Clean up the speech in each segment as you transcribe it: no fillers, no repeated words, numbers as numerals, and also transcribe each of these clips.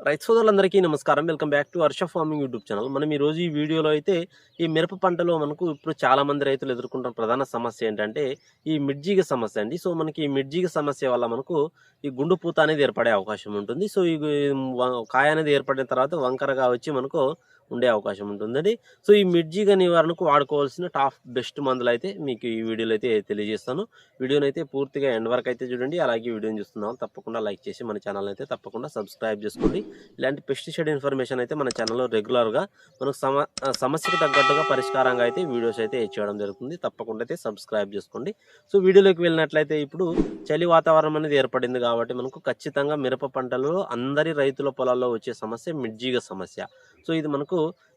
రైతు సోదరులందరికీ నమస్కారం. Welcome back to Harsha farming YouTube channel. మనం ఈరోజు ఈ వీడియోలో అయితే ఈ మిరప పంటలో మనకు ఇప్పుడు చాలామంది రైతులు ఎదుర్కొంటున్న ప్రధాన సమస్య ఏంటంటే ఈ మిడ్జిగ సమస్య అండి. సో మనకి ఈ మిడ్జిగ సమస్య వల్ల మనకు ఈ గుండు పూత అనేది ఏర్పడే అవకాశం ఉంటుంది. సో ఈ కాయ అనేది ఏర్పడిన తర్వాత వంకరగా వచ్చి మనకు ఉండే అవకాశం ఉంటుందండి. సో ఈ మిడ్జిగ నివారణకు వాడుకోవాల్సిన టాప్ బెస్ట్ మందులు అయితే మీకు ఈ వీడియోలో అయితే తెలియజేస్తాను. వీడియోని అయితే పూర్తిగా ఎండ్ వరకు అయితే చూడండి. అలాగే వీడియోని చూస్తున్నాం తప్పకుండా లైక్ చేసి మన ఛానల్ అయితే తప్పకుండా సబ్స్క్రైబ్ చేసుకోండి. ఇలాంటి పెస్టిసైడ్ ఇన్ఫర్మేషన్ అయితే మన ఛానల్లో రెగ్యులర్గా మనకు సమస్యకు తగ్గట్టుగా పరిష్కారంగా అయితే వీడియోస్ అయితే చేయడం జరుగుతుంది. తప్పకుండా అయితే సబ్స్క్రైబ్ చేసుకోండి. సో వీడియోలోకి వెళ్ళినట్లయితే ఇప్పుడు చలి వాతావరణం అనేది ఏర్పడింది కాబట్టి మనకు ఖచ్చితంగా మిరప పంటలలో అందరి రైతుల పొలాల్లో వచ్చే సమస్య మిడ్జిగ సమస్య. సో ఇది మనకు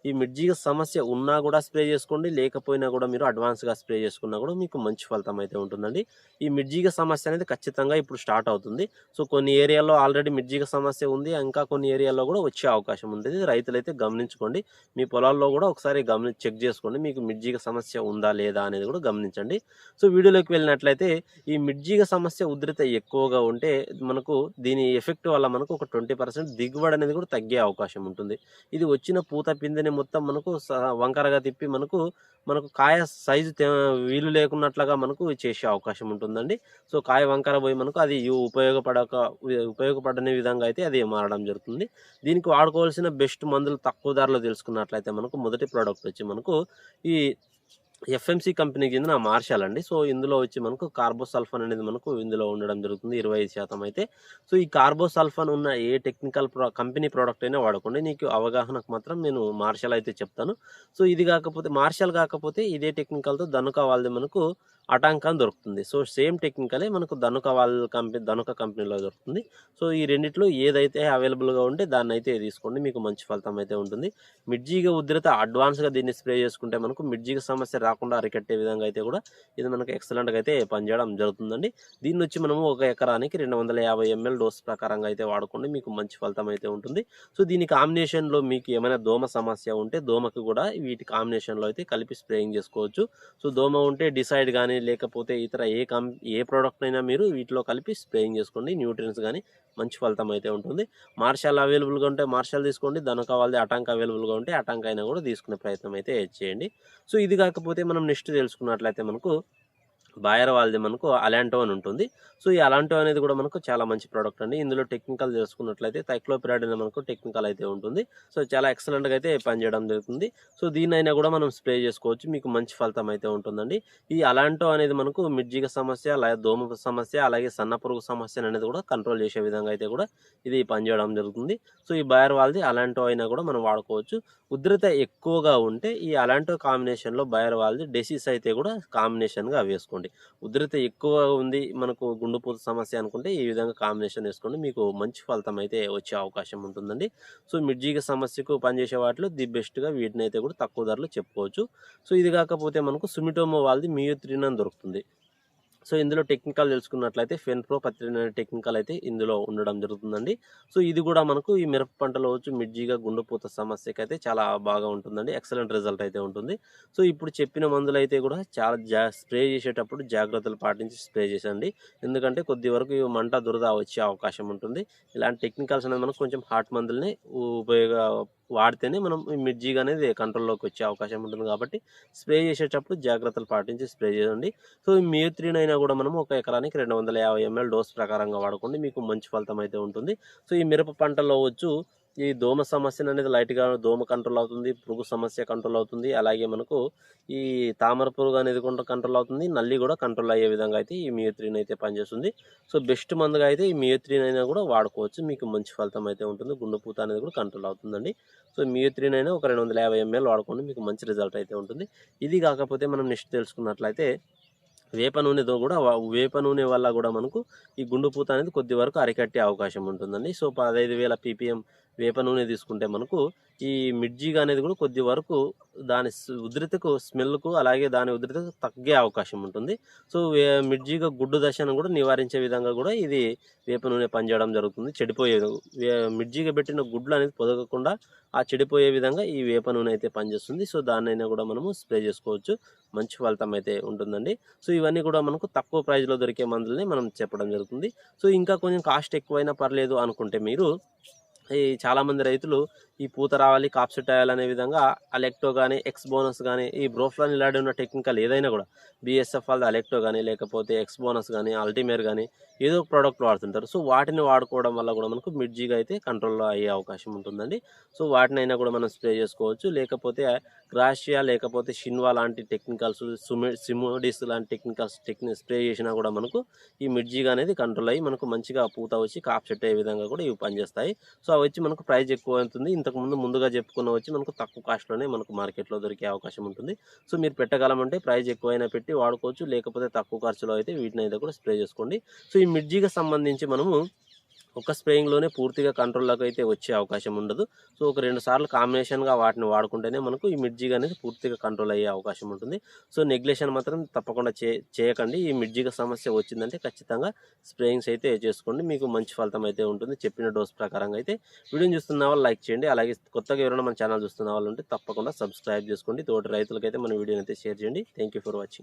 ఈ మిడ్జిగ సమస్య ఉన్నా కూడా స్ప్రే చేసుకోండి, లేకపోయినా కూడా మీరు అడ్వాన్స్గా స్ప్రే చేసుకున్నా కూడా మీకు మంచి ఫలితం అయితే ఉంటుందండి. ఈ మిడ్జిగ సమస్య అనేది ఖచ్చితంగా ఇప్పుడు స్టార్ట్ అవుతుంది. సో కొన్ని ఏరియాల్లో ఆల్రెడీ మిడ్జిగ సమస్య ఉంది, ఇంకా కొన్ని ఏరియాల్లో కూడా వచ్చే అవకాశం ఉంటుంది. రైతులైతే గమనించుకోండి, మీ పొలాల్లో కూడా ఒకసారి చెక్ చేసుకోండి, మీకు మిడ్జిగ సమస్య ఉందా లేదా అనేది కూడా గమనించండి. సో వీడియోలోకి వెళ్ళినట్లయితే ఈ మిడ్జిగ సమస్య ఉధృత ఎక్కువగా ఉంటే మనకు దీని ఎఫెక్ట్ వల్ల మనకు ఒక 20% దిగుబడి అనేది కూడా తగ్గే అవకాశం ఉంటుంది. ఇది వచ్చిన పూత పిందిని మొత్తం మనకు వంకరగా తిప్పి మనకు కాయ సైజు వీలు లేకున్నట్లుగా మనకు చేసే అవకాశం ఉంటుందండి. సో కాయ వంకర పోయి మనకు అది ఉపయోగపడని విధంగా అయితే అది మారడం జరుగుతుంది. దీనికి వాడుకోవాల్సిన బెస్ట్ మందులు తక్కువ ధరలో తెలుసుకున్నట్లయితే మనకు మొదటి ప్రోడక్ట్ వచ్చి మనకు ఈ ఎఫ్ఎంసి కంపెనీకి చెందిన మార్షల్ అండి. సో ఇందులో వచ్చి మనకు కార్బోసల్ఫాన్ అనేది మనకు ఇందులో ఉండడం జరుగుతుంది 25% అయితే. సో ఈ కార్బోసల్ఫాన్ ఉన్న ఏ టెక్నికల్ కంపెనీ ప్రోడక్ట్ అయినా వాడుకోండి. నీకు అవగాహనకు మాత్రం నేను మార్షల్ అయితే చెప్తాను. సో ఇది కాకపోతే మార్షల్ కాకపోతే ఇదే టెక్నికల్తో ధనుక వాళ్ళది మనకు అటాంకా దొరుకుతుంది. సో సేమ్ టెక్నికలే మనకు ధనుక కంపెనీలో దొరుకుతుంది. సో ఈ రెండిట్లో ఏదైతే అవైలబుల్గా ఉంటే దాన్ని అయితే తీసుకోండి, మీకు మంచి ఫలితం అయితే ఉంటుంది. మిడ్జిగ ఉధృత అడ్వాన్స్గా దీన్ని స్ప్రే చేసుకుంటే మనకు మిడ్జిగ సమస్య రాకుండా అరికట్టే విధంగా అయితే కూడా ఇది మనకు ఎక్సలెంట్గా అయితే పనిచేయడం జరుగుతుందండి. దీన్ని వచ్చి మనము ఒక ఎకరానికి 250 ml డోస్ ప్రకారంగా అయితే వాడుకోండి, మీకు మంచి ఫలితం అయితే ఉంటుంది. సో దీని కాంబినేషన్లో మీకు ఏమైనా దోమ సమస్య ఉంటే దోమకు కూడా వీటి కాంబినేషన్లో అయితే కలిపి స్ప్రేయింగ్ చేసుకోవచ్చు. సో దోమ ఉంటే డిసైడ్ కానీ లేకపోతే ఇతర ఏ ప్రోడక్ట్ అయినా మీరు వీటిలో కలిపి స్ప్రేయింగ్ చేసుకోండి. న్యూట్రియన్స్ కానీ మంచి ఫలితం అయితే ఉంటుంది. మార్షల్ అవైలబుల్గా ఉంటే మార్షల్ తీసుకోండి, దనుక వాళ్ళది అటాంక్ అవైలబుల్గా ఉంటే అటాంక్ అయినా కూడా తీసుకునే ప్రయత్నం అయితే చేయండి. సో ఇది కాకపోతే మనం నెక్స్ట్ తెలుసుకున్నట్లయితే మనకు బాయర్ వాళ్ళది మనకు అలాంటో అని ఉంటుంది. సో ఈ అలాంటో అనేది కూడా మనకు చాలా మంచి ప్రోడక్ట్ అండి. ఇందులో టెక్నికల్ తెలుసుకున్నట్లయితే థైక్లోపిరాడ్ అనే మనకు టెక్నికల్ అయితే ఉంటుంది. సో చాలా ఎక్సలెంట్గా అయితే పనిచేయడం జరుగుతుంది. సో దీన్నైనా కూడా మనం స్ప్రే చేసుకోవచ్చు, మీకు మంచి ఫలితం అయితే ఉంటుందండి. ఈ అలాంటో అనేది మనకు మిడ్జిగ సమస్య, అలాగే దోమ సమస్య, అలాగే సన్న పురుగు సమస్య అనేది కూడా కంట్రోల్ చేసే విధంగా అయితే కూడా ఇది పనిచేయడం జరుగుతుంది. సో ఈ బాయర్ వాళ్ళది అలాంటో అయినా కూడా మనం వాడుకోవచ్చు. ఉధృత ఎక్కువగా ఉంటే ఈ అలాంటో కాంబినేషన్లో బాయర్ వాళ్ళది డెసిస్ అయితే కూడా కాంబినేషన్గా వేసుకోండి. ఉధృత ఎక్కువ ఉంది మనకు గుండుపూత సమస్య అనుకుంటే ఈ విధంగా కాంబినేషన్ వేసుకోండి, మీకు మంచి ఫలితం అయితే వచ్చే అవకాశం ఉంటుందండి. సో మిడ్జిగ సమస్యకు పనిచేసే వాటిలో ది బెస్ట్గా వీటిని అయితే కూడా తక్కువ ధరలో చెప్పుకోవచ్చు. సో ఇది కాకపోతే మనకు సుమిటోమో వాళ్ళది మియోత్రిన్ అని దొరుకుతుంది. సో ఇందులో టెక్నికల్ తెలుసుకున్నట్లయితే ఫెన్ప్రో పత్రిన్ అనే టెక్నికల్ అయితే ఇందులో ఉండడం జరుగుతుందండి. సో ఇది కూడా మనకు ఈ మిరప పంటలో వచ్చి మిడ్జిగా గుండుపూత సమస్యకి అయితే చాలా బాగా ఉంటుందండి, ఎక్సలెంట్ రిజల్ట్ అయితే ఉంటుంది. సో ఇప్పుడు చెప్పిన మందులు అయితే కూడా చాలా స్ప్రే చేసేటప్పుడు జాగ్రత్తలు పాటించి స్ప్రే చేసండి, ఎందుకంటే కొద్ది వరకు మంట దురద వచ్చే అవకాశం ఉంటుంది. ఇలాంటి టెక్నికల్స్ అనేది మనకు కొంచెం హాట్ మందుల్ని వాడితేనే మనం మిడ్జిగా అనేది కంట్రోల్లోకి వచ్చే అవకాశం ఉంటుంది. కాబట్టి స్ప్రే చేసేటప్పుడు జాగ్రత్తలు పాటించి స్ప్రే చేయండి. సో ఈ మియోత్రిన్ అయినా కూడా మనం ఒక ఎకరానికి 250 ml డోస్ ప్రకారంగా వాడుకోండి, మీకు మంచి ఫలితం అయితే ఉంటుంది. సో ఈ మిరప పంటలో వచ్చు ఈ దోమ సమస్యను అనేది లైట్గా దోమ కంట్రోల్ అవుతుంది, పురుగు సమస్య కంట్రోల్ అవుతుంది, అలాగే మనకు ఈ తామర పురుగు అనేది కూడా కంట్రోల్ అవుతుంది, నల్లి కూడా కంట్రోల్ అయ్యే విధంగా అయితే ఈ మియోత్రిన్ అయితే పనిచేస్తుంది. సో బెస్ట్ మందుగా అయితే ఈ మియోత్రిన్ అయినా కూడా వాడుకోవచ్చు, మీకు మంచి ఫలితం అయితే ఉంటుంది. గుండెపూత అనేది కూడా కంట్రోల్ అవుతుందండి. సో మియోత్రిన్ అయినా ఒక 250 ml వాడుకోండి, మీకు మంచి రిజల్ట్ అయితే ఉంటుంది. ఇది కాకపోతే మనం నెక్స్ట్ తెలుసుకున్నట్లయితే వేప నూనెతో కూడా వేప నూనె వల్ల కూడా మనకు ఈ గుండుపూత అనేది కొద్ది వరకు అరికట్టే అవకాశం ఉంటుందండి. సో 15,000 ppm వేప నూనె తీసుకుంటే మనకు ఈ మిడ్జిగా అనేది కూడా కొద్ది వరకు దాని ఉధృతకు స్మెల్కు అలాగే దాని ఉధృతకు తగ్గే అవకాశం ఉంటుంది. సో మిడ్జిగా గుడ్డు దశను కూడా నివారించే విధంగా కూడా ఇది వేప నూనె పనిచేయడం జరుగుతుంది. మిడ్జిగా పెట్టిన గుడ్లు అనేది పొదగకుండా ఆ చెడిపోయే విధంగా ఈ వేప నూనె అయితే పనిచేస్తుంది. సో దాన్నైనా కూడా మనము స్ప్రే చేసుకోవచ్చు, మంచి ఫలితం అయితే ఉంటుందండి. సో ఇవన్నీ కూడా మనకు తక్కువ ప్రైస్లో దొరికే మందులని మనం చెప్పడం జరుగుతుంది. సో ఇంకా కొంచెం కాస్ట్ ఎక్కువైనా పర్లేదు అనుకుంటే మీరు ఈ చాలామంది రైతులు ఈ పూత రావాలి, కాపు చుట్టేయాలనే విధంగా అలెక్టో గానీ, ఎక్స్ బోనస్ గానీ, ఈ బ్రోఫ్లాన్ ఇలాంటి ఉన్న టెక్నికల్ ఏదైనా కూడా బీఎస్ఎఫ్ వాళ్ళది అలెక్టో గానీ, లేకపోతే ఎక్స్ బోనస్ గానీ, అల్టిమేర్ గానీ ఏదో ఒక ప్రోడక్ట్ వాడుతుంటారు. సో వాటిని వాడుకోవడం వల్ల కూడా మనకు మిర్జిగా అయితే కంట్రోల్‌లో అయ్యే అవకాశం ఉంటుందండి. సో వాటినైనా కూడా మనం స్ప్రే చేసుకోవచ్చు. లేకపోతే గ్రాషియా లేకపోతే షిన్వా లాంటి టెక్నికల్స్, సిమోడిస్ లాంటి స్ప్రే చేసినా కూడా మనకు ఈ మిర్జిగా అనేది కంట్రోల్ అయ్యి మనకు మంచిగా పూత వచ్చి కాపు సెట్ అయ్యే విధంగా కూడా ఇవి పనిచేస్తాయి. సో అవి వచ్చి మనకు ప్రైస్ ఎక్కువ అవుతుంది. ముందుగా చెప్పుకున్న వచ్చి మనకు తక్కువ కాస్ట్‌లోనే మనకు మార్కెట్‌లో దొరికే అవకాశం ఉంటుంది. సో మీరు పెట్టగలమంటే ప్రైస్ ఎక్కువైనా పెట్టి వాడుకోవచ్చు. లేకపోతే తక్కువ ఖర్చులో అయితే వీటినైతే కూడా స్ప్రే చేసుకోండి. సో ఈ మిర్జికి సంబంధించి మనము ఒక స్ప్రేయింగ్‌లోనే పూర్తిగా కంట్రోల్‌లోకి అయితే వచ్చే అవకాశం ఉండదు. సో ఒక 2 సార్లు కాంబినేషన్‌గా వాటిని వాడుకుంటేనే మనకు ఈ మిర్జిగా అనేది పూర్తిగా కంట్రోల్ అయ్యే అవకాశం ఉంటుంది. సో నెగ్లెషన్ మాత్రం తప్పకుండా చేయకండి. ఈ మిర్జిగా సమస్య వచ్చిందంటే ఖచ్చితంగా స్ప్రేయింగ్స్ అయితే చేసుకోండి. మీకు మంచి ఫలితం అయితే ఉంటుంది. చెప్పిన డోస్ ప్రకారంగా అయితే. వీడియోని చూస్తున్న వాళ్ళు లైక్ చేయండి. అలాగే కొత్తగా ఎవరైనా మన ఛానల్ చూస్తున్న వాళ్ళు ఉంటే తప్పకుండా సబ్స్క్రైబ్ చేసుకోండి. తోటి రైతులకైతే మన వీడియోని అయితే షేర్ చేయండి. Thank you for watching.